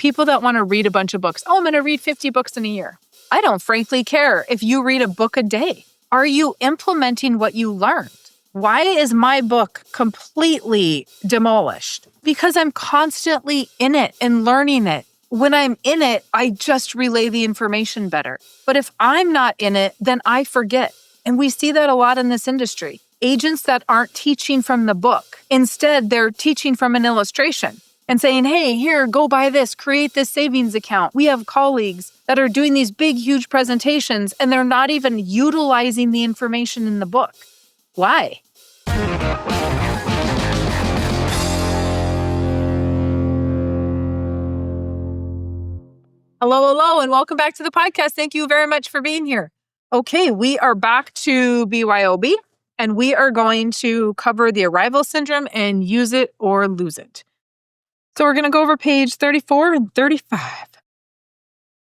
people that want to read a bunch of books. Oh, I'm going to read 50 books in a year. I don't frankly care if you read a book a day. Are you implementing what you learned? Why is my book completely demolished? Because I'm constantly in it and learning it. When I'm in it, I just relay the information better. But if I'm not in it, then I forget. And we see that a lot in this industry. Agents that aren't teaching from the book. Instead, they're teaching from an illustration and saying, hey, here, go buy this, create this savings account. We have colleagues that are doing these big, huge presentations, and they're not even utilizing the information in the book. Why? Hello, and welcome back to the podcast. Thank you very much for being here. Okay, we are back to BYOB, and we are going to cover the arrival syndrome and use it or lose it. So we're going to go over page 34 and 35.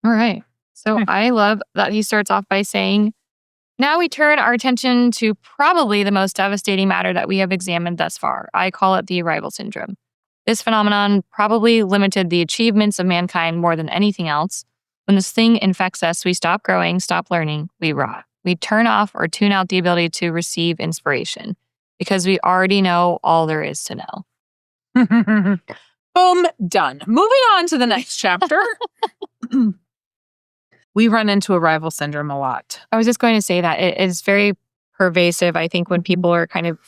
All right. So I love that he starts off by saying, now we turn our attention to probably the most devastating matter that we have examined thus far. I call it the arrival syndrome. This phenomenon probably limited the achievements of mankind more than anything else. When this thing infects us, we stop growing, stop learning, we rot. We turn off or tune out the ability to receive inspiration because we already know all there is to know. Boom, done. Moving on to the next chapter. We run into arrival syndrome a lot. I was just going to say that it is very pervasive, I think, when people are kind of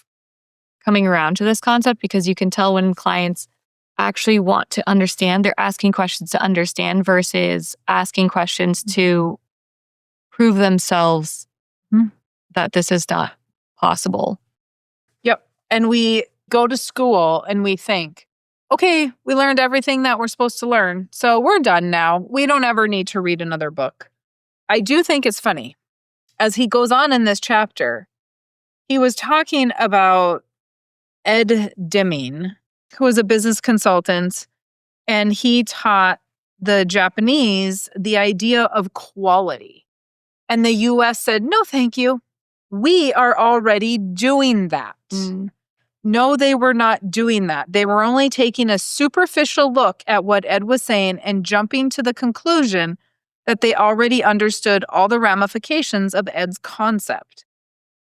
coming around to this concept, because you can tell when clients actually want to understand, they're asking questions to understand versus asking questions to prove themselves that this is not possible. Yep. And we go to school and we think, okay, we learned everything that we're supposed to learn, so we're done now. We don't ever need to read another book. I do think it's funny. As he goes on in this chapter, he was talking about Ed Deming, who was a business consultant, and he taught the Japanese the idea of quality. And the US said, no, thank you. We are already doing that. No, they were not doing that. They were only taking a superficial look at what Ed was saying and jumping to the conclusion that they already understood all the ramifications of Ed's concept.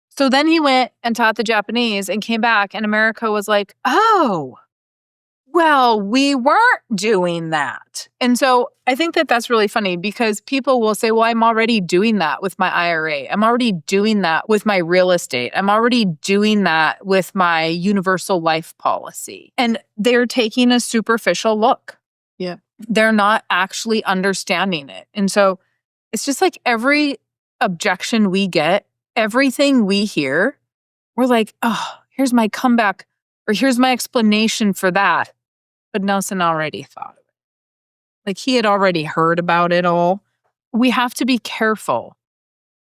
So then he went and taught the Japanese and came back, and America was like, oh, well, we weren't doing that. And so I think that that's really funny, because people will say, well, I'm already doing that with my IRA. I'm already doing that with my real estate. I'm already doing that with my universal life policy. And they're taking a superficial look. Yeah. They're not actually understanding it. And so it's just like every objection we get, everything we hear, we're like, oh, here's my comeback, or here's my explanation for that. But Nelson already thought of it. Like, he had already heard about it all. We have to be careful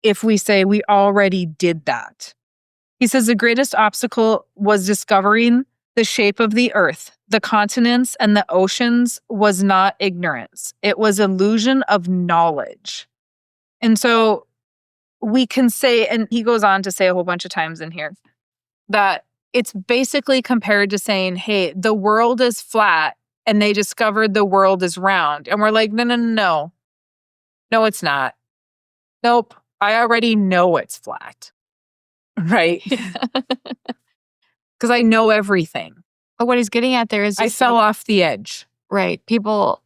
if we say we already did that. He says the greatest obstacle was discovering the shape of the earth, the continents, and the oceans was not ignorance. It was illusion of knowledge. And so we can say, and he goes on to say a whole bunch of times in here, that it's basically compared to saying, hey, the world is flat, and they discovered the world is round. And we're like, no. No, it's not. Nope. I already know it's flat. Right? Because I know everything. But what he's getting at there is I fell off the edge. Right. People,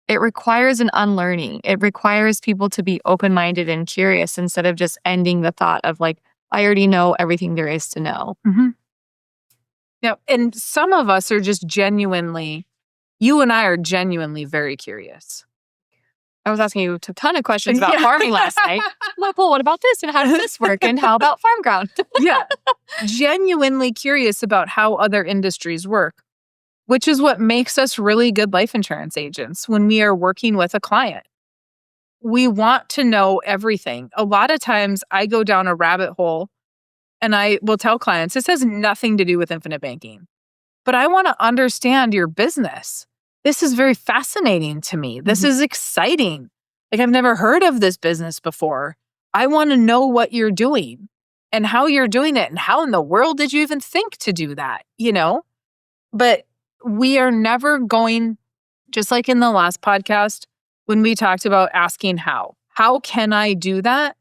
it requires an unlearning. It requires people to be open-minded and curious instead of just ending the thought of like, I already know everything there is to know. Mm-hmm. Yeah. And some of us are just genuinely, you and I are genuinely very curious. I was asking you a ton of questions about farming last night. I'm like, well, what about this? And how does this work? And how about farm ground? Yeah. Genuinely curious about how other industries work, which is what makes us really good life insurance agents when we are working with a client. We want to know everything. A lot of times I go down a rabbit hole and I will tell clients, this has nothing to do with infinite banking, but I want to understand your business. This is very fascinating to me. This is exciting. Like, I've never heard of this business before. I want to know what you're doing and how you're doing it and how in the world did you even think to do that, you know? But we are never going Just like in the last podcast, when we talked about asking how can I do that?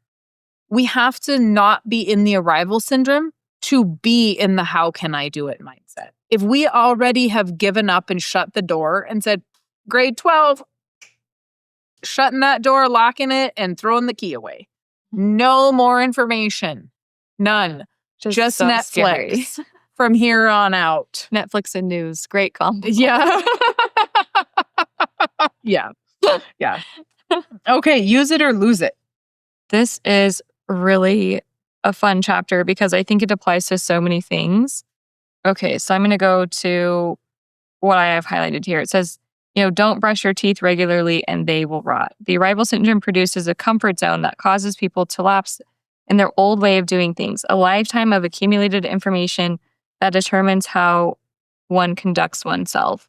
We have to not be in the arrival syndrome to be in the how can I do it mindset. If we already have given up and shut the door and said, grade 12, shutting that door, locking it, and throwing the key away. No more information. None. Just so Netflix scary. from here on out. Netflix and news. Great combo. Yeah. Yeah. Yeah. Okay, use it or lose it. This is really a fun chapter because I think it applies to so many things. Okay, so I'm going to go to what I have highlighted here. It says, don't brush your teeth regularly and they will rot. The arrival syndrome produces a comfort zone that causes people to lapse in their old way of doing things, a lifetime of accumulated information that determines how one conducts oneself.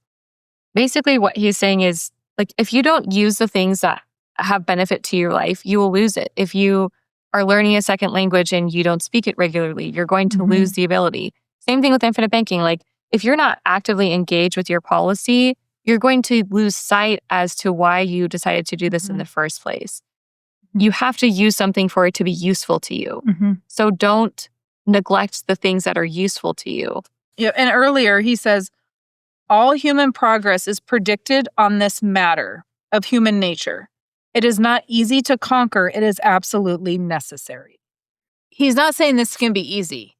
Basically, what he's saying is, like, if you don't use the things that have benefit to your life, you will lose it. If you are learning a second language and you don't speak it regularly, you're going to lose the ability. Same thing with infinite banking. Like, if you're not actively engaged with your policy, you're going to lose sight as to why you decided to do this in the first place. You have to use something for it to be useful to you. So don't neglect the things that are useful to you. Yeah, and earlier he says, all human progress is predicted on this matter of human nature. It is not easy to conquer. It is absolutely necessary. He's not saying this can be easy.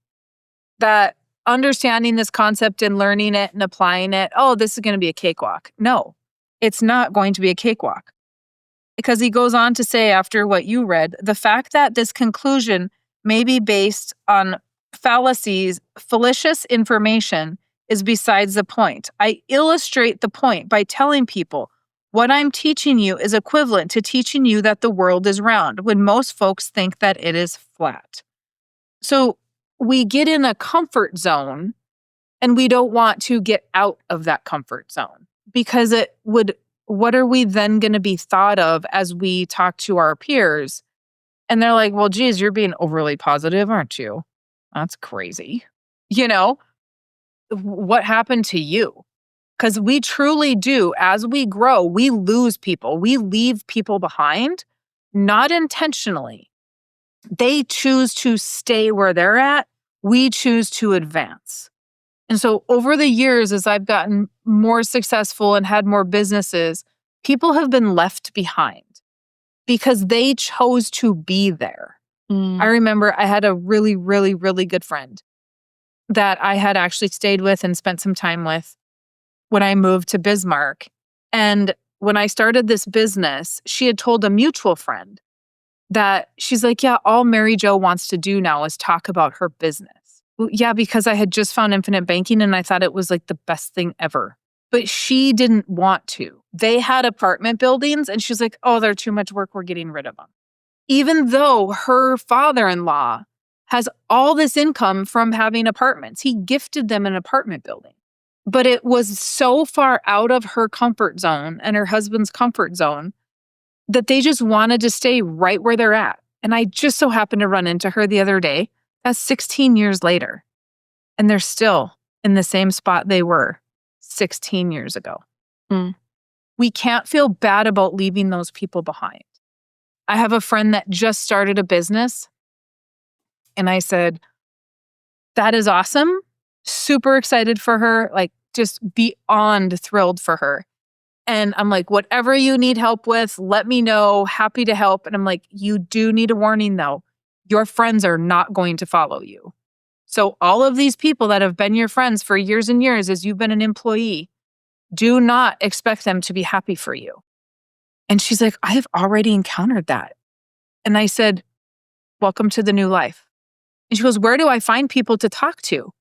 That understanding this concept and learning it and applying it, this is going to be a cakewalk. No, it's not going to be a cakewalk. Because he goes on to say, after what you read, the fact that this conclusion may be based on fallacies, fallacious information is besides the point. I illustrate the point by telling people what I'm teaching you is equivalent to teaching you that the world is round when most folks think that it is flat. So we get in a comfort zone and we don't want to get out of that comfort zone because what are we then going to be thought of as we talk to our peers? And they're like, well, geez, you're being overly positive, aren't you? That's crazy. What happened to you? Because we truly do, as we grow, we lose people. We leave people behind, not intentionally. They choose to stay where they're at. We choose to advance. And so over the years, as I've gotten more successful and had more businesses, people have been left behind because they chose to be there. I remember I had a really, really, really good friend that I had actually stayed with and spent some time with when I moved to Bismarck. And when I started this business, she had told a mutual friend that she's like, yeah, all Mary Jo wants to do now is talk about her business. Well, yeah, because I had just found infinite banking and I thought it was like the best thing ever. But she didn't want to. They had apartment buildings and she's like, they're too much work. We're getting rid of them. Even though her father-in-law has all this income from having apartments. He gifted them an apartment building. But it was so far out of her comfort zone and her husband's comfort zone that they just wanted to stay right where they're at. And I just so happened to run into her the other day. That's 16 years later. And they're still in the same spot they were 16 years ago. We can't feel bad about leaving those people behind. I have a friend that just started a business. And I said, that is awesome. Super excited for her, like just beyond thrilled for her. And I'm like, whatever you need help with, let me know. Happy to help. And I'm like, you do need a warning though. Your friends are not going to follow you. So all of these people that have been your friends for years and years as you've been an employee, do not expect them to be happy for you. And she's like, I have already encountered that. And I said, welcome to the new life. And she goes, where do I find people to talk to?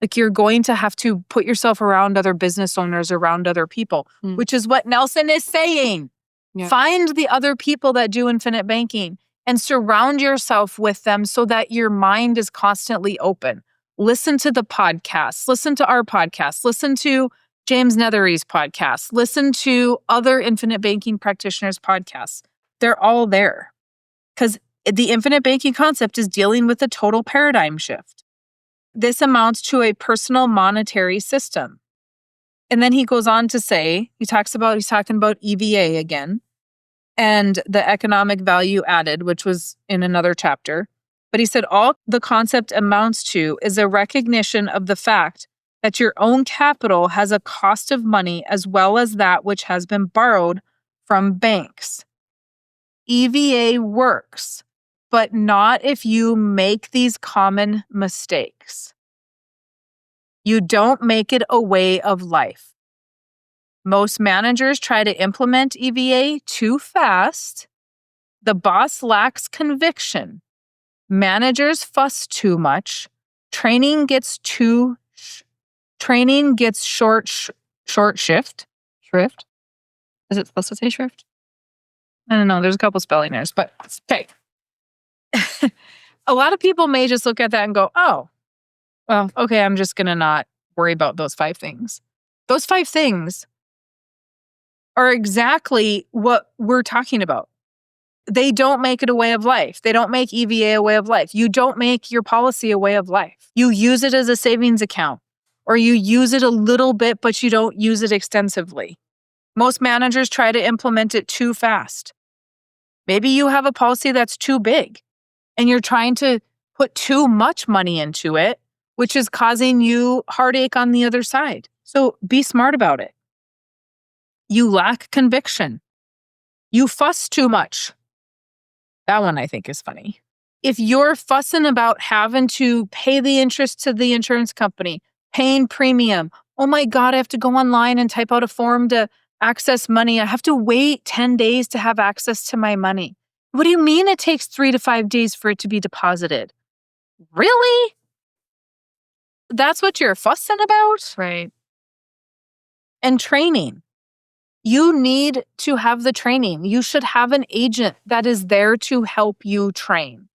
Like, you're going to have to put yourself around other business owners, around other people, which is what Nelson is saying. Yeah. Find the other people that do infinite banking and surround yourself with them so that your mind is constantly open. Listen to the podcasts, listen to our podcast, listen to James Nethery's podcast, listen to other infinite banking practitioners' podcasts. They're all there because the infinite banking concept is dealing with a total paradigm shift. This amounts to a personal monetary system. And then he goes on to say, he's talking about EVA again and the economic value added, which was in another chapter. But he said, all the concept amounts to is a recognition of the fact that your own capital has a cost of money as well as that which has been borrowed from banks. EVA works, but not if you make these common mistakes. You don't make it a way of life. Most managers try to implement EVA too fast. The boss lacks conviction. Managers fuss too much. Training gets short shrift. Shrift? Is it supposed to say shrift? I don't know. There's a couple spelling errors, but okay. A lot of people may just look at that and go, oh, well, okay, I'm just going to not worry about those 5 things. Those 5 things are exactly what we're talking about. They don't make it a way of life. They don't make EVA a way of life. You don't make your policy a way of life. You use it as a savings account, or you use it a little bit, but you don't use it extensively. Most managers try to implement it too fast. Maybe you have a policy that's too big and you're trying to put too much money into it, which is causing you heartache on the other side. So be smart about it. You lack conviction. You fuss too much. That one I think is funny. If you're fussing about having to pay the interest to the insurance company, paying premium, oh my God, I have to go online and type out a form to access money. I have to wait 10 days to have access to my money. What do you mean it takes 3 to 5 days for it to be deposited? Really? That's what you're fussing about? Right. And training. You need to have the training. You should have an agent that is there to help you train.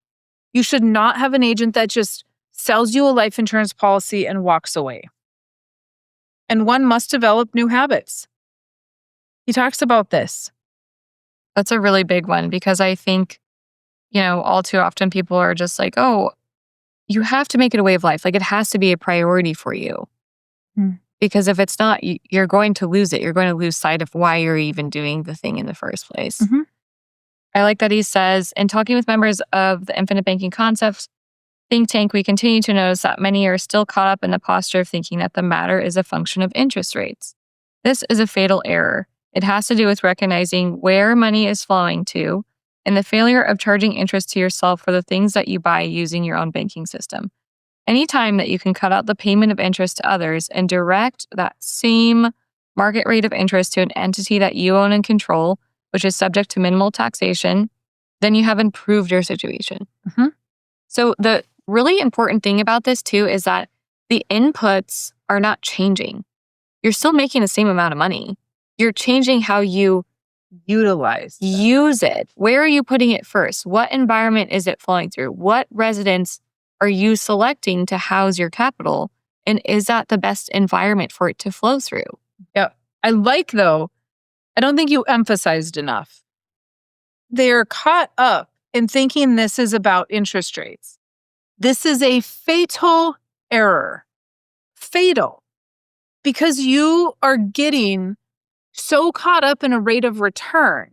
You should not have an agent that just sells you a life insurance policy and walks away. And one must develop new habits. He talks about this. That's a really big one because I think, all too often people are just like, oh, you have to make it a way of life. Like it has to be a priority for you. Because if it's not, you're going to lose it. You're going to lose sight of why you're even doing the thing in the first place. Mm-hmm. I like that he says, in talking with members of the infinite banking concept think tank, we continue to notice that many are still caught up in the posture of thinking that the matter is a function of interest rates. This is a fatal error. It has to do with recognizing where money is flowing to and the failure of charging interest to yourself for the things that you buy using your own banking system. Any time that you can cut out the payment of interest to others and direct that same market rate of interest to an entity that you own and control, which is subject to minimal taxation, then you have improved your situation. Mm-hmm. So the really important thing about this too is that the inputs are not changing. You're still making the same amount of money. You're changing how you use it. Where are you putting it first? What environment is it flowing through? What residence are you selecting to house your capital? And is that the best environment for it to flow through? Yeah. I like, though, I don't think you emphasized enough. They're caught up in thinking this is about interest rates. This is a fatal error. Fatal. Because you are getting so caught up in a rate of return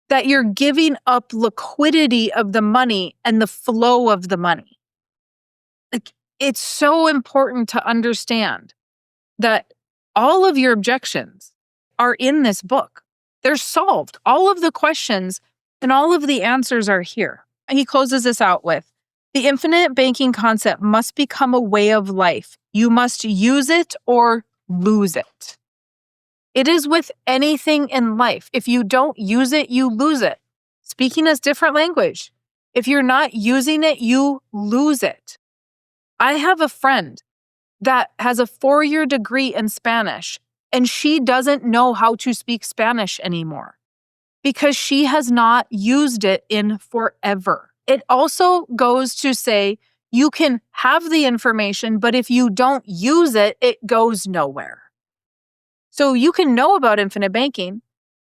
that you're giving up liquidity of the money and the flow of the money. Like, it's so important to understand that all of your objections are in this book. They're solved. All of the questions and all of the answers are here. And he closes this out with, the infinite banking concept must become a way of life. You must use it or lose it. It is with anything in life. If you don't use it, you lose it. Speaking a different language. If you're not using it, you lose it. I have a friend that has a 4-year degree in Spanish, and she doesn't know how to speak Spanish anymore because she has not used it in forever. It also goes to say you can have the information, but if you don't use it, it goes nowhere. So you can know about infinite banking,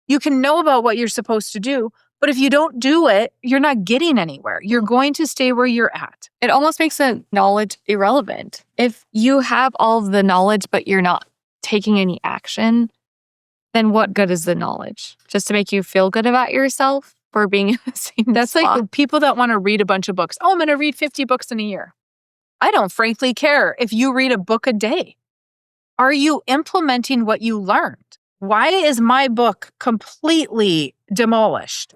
you can know about what you're supposed to do, but if you don't do it, you're not getting anywhere. You're going to stay where you're at. It almost makes the knowledge irrelevant. If you have all of the knowledge, but you're not taking any action, then what good is the knowledge? Just to make you feel good about yourself for being in the same That's spot? like people that want to read a bunch of books. Oh, I'm going to read 50 books in a year. I don't frankly care if you read a book a day. Are you implementing what you learned? Why is my book completely demolished?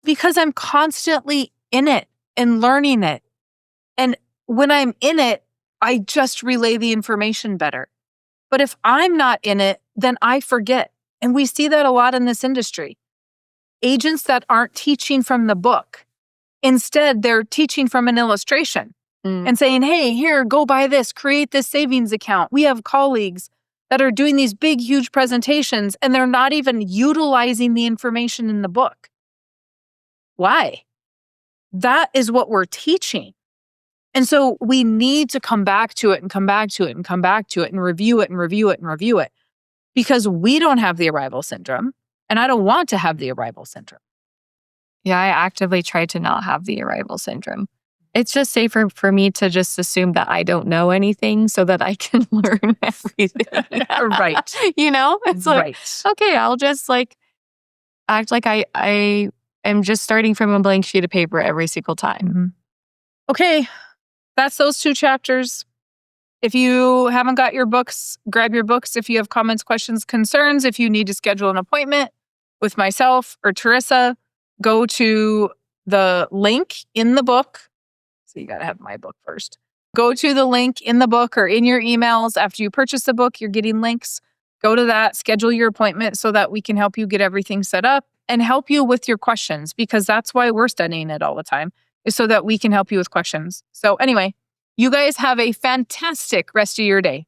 Because I'm constantly in it and learning it. And when I'm in it, I just relay the information better. But if I'm not in it, then I forget. And we see that a lot in this industry. Agents that aren't teaching from the book. Instead, they're teaching from an illustration and saying, hey, here, go buy this, create this savings account. We have colleagues that are doing these big, huge presentations, and they're not even utilizing the information in the book. Why? That is what we're teaching. And so we need to come back to it and come back to it and come back to it and review it and review it and review it, because we don't have the arrival syndrome, and I don't want to have the arrival syndrome. Yeah, I actively try to not have the arrival syndrome. It's just safer for me to just assume that I don't know anything so that I can learn everything. Right. It's like, Right. okay, I'll just act like I am just starting from a blank sheet of paper every single time. Mm-hmm. Okay, that's those 2 chapters. If you haven't got your books, grab your books. If you have comments, questions, concerns, if you need to schedule an appointment with myself or Teresa, go to the link in the book. So you got to have my book first. Go to the link in the book or in your emails. After you purchase the book, you're getting links. Go to that, schedule your appointment so that we can help you get everything set up and help you with your questions, because that's why we're studying it all the time, is so that we can help you with questions. So anyway, you guys have a fantastic rest of your day.